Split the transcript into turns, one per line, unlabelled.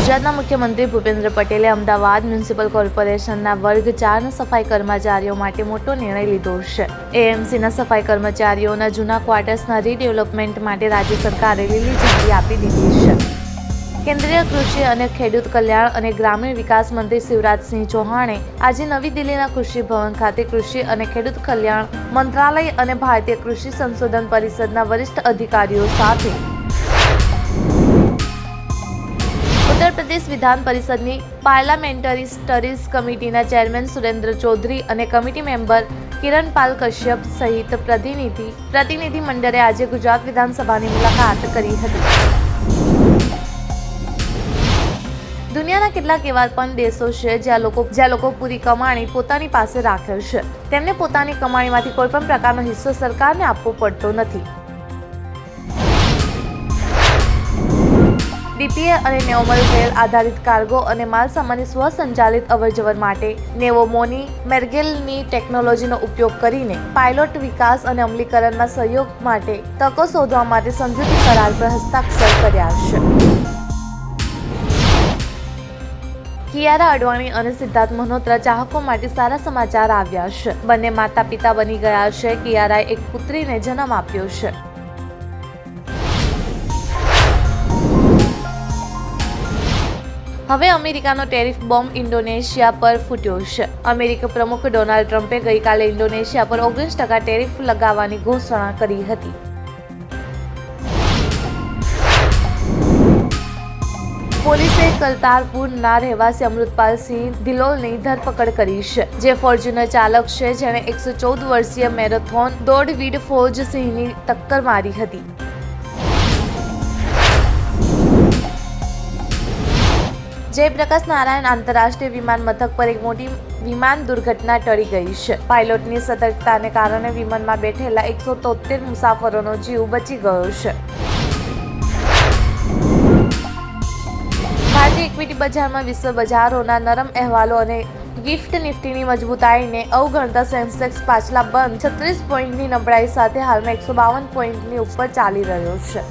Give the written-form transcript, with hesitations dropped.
ગુજરાતના મુખ્યમંત્રી ભૂપેન્દ્ર પટેલે અમદાવાદ મ્યુનિસિપલ કોર્પોરેશનના વર્ગ 4ના સફાઈ કર્મચારીઓ માટે મોટો નિર્ણય લીધો છે। એએમસીના સફાઈ કર્મચારીઓના જૂના ક્વાર્ટર્સના રીડેવલપમેન્ટ માટે રાજ્ય સરકારે લીલી ઝંડી આપી દીધી છે। કેન્દ્રીય કૃષિ અને ખેડૂત કલ્યાણ અને ગ્રામીણ વિકાસ મંત્રી શિવરાજસિંહ ચૌહાણે આજે નવી દિલ્હીના કૃષિ ભવન ખાતે કૃષિ અને ખેડૂત કલ્યાણ મંત્રાલય અને ભારતીય કૃષિ સંશોધન પરિષદના વરિષ્ઠ અધિકારીઓ સાથે ઉત્તર પ્રદેશ વિધાન પરિષદની પાર્લામેન્ટરી સ્ટડીઝ કમિટીના ચેરમેન સુરેન્દ્ર ચૌધરી અને કમિટી મેમ્બર કિરણપાલ કશ્યપ સહિત પ્રતિનિધિ મંડળે આજે ગુજરાત વિધાનસભાની મુલાકાત કરી હતી। દુનિયાના કેટલાક એવા પણ દેશો છે જ્યાં લોકો પૂરી કમાણી પોતાની પાસે રાખે છે। તેમને પોતાની કમાણીમાંથી કોઈ પણ પ્રકારનો હિસ્સો સરકારને આપવો પડતો નથી। ડીપીએ અને નેવમલ રેલ આધારિત કાર્ગો અને માલસામાનની સ્વસંચાલિત અવરજવર માટે નેવોમોની મેર્ગેલની ટેકનોલોજીનો ઉપયોગ કરીને પાયલોટ વિકાસ અને અમલીકરણમાં સહયોગ માટે તકો શોધવા માટે સમજૂતી કરાર પર હસ્તાક્ષર કર્યા છે। કિયારા અડવાણી અને સિદ્ધાર્થ મલ્હોત્રા ચાહકો માટે સારા સમાચાર આવ્યા છે। બંને માતા પિતા બની ગયા છે। કિયારાએ એક પુત્રીને જન્મ આપ્યો છે। હવે અમેરિકાનો ટેરિફ બોમ્બ ઇન્ડોનેશિયા પર ફૂટ્યો છે। અમેરિકી પ્રમુખ ડોનાલ્ડ ટ્રમ્પે ગઈકાલે ઇન્ડોનેશિયા પર 19% ટેરિફ લગાવવાની ઘોષણા કરી હતી। પોલીસે કરતારપુરના રહેવાસી અમૃતપાલ સિંહ ધિલોલની ધરપકડ કરી છે, જે ફોર્ચ્યુનર ચાલક છે જેણે 114 વર્ષીય મેરેથોન દોડવીર ફૌજ સિંહની ટક્કર મારી હતી। જયપ્રકાશ નારાયણ આંતરરાષ્ટ્રીય વિમાન મથક પર એક મોટી વિમાન દુર્ઘટના ટળી ગઈ છે। પાયલોટની સતર્કતાને કારણે વિમાનમાં બેઠેલા 173 મુસાફરોનો જીવ બચી ગયો છે। ભારતીય ઇક્વિટી બજારમાં વિશ્વ બજારોના નરમ અહેવાલો અને ગિફ્ટ નિફ્ટીની મજબૂતાઈને અવગણતા સેન્સેક્સ પાછલા બંધ 36 પોઈન્ટની નબળાઈ સાથે હાલમાં 152 પોઈન્ટની ઉપર ચાલી રહ્યો છે।